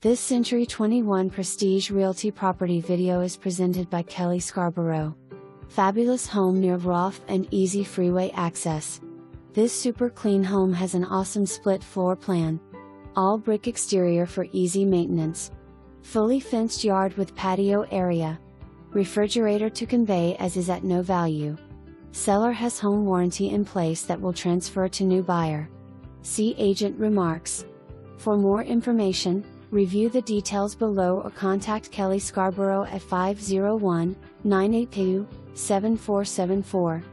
This Century 21 Prestige Realty property video is presented by Kelly Scarborough. Fabulous home near LRAFB and easy freeway access. This super clean home has an awesome split floor plan. All brick exterior for easy maintenance. Fully fenced yard with patio area. Refrigerator to convey as is at no value. Seller has home warranty in place that will transfer to new buyer. See agent remarks. For more information, review the details below or contact Kelly Scarborough at 501-982-7474.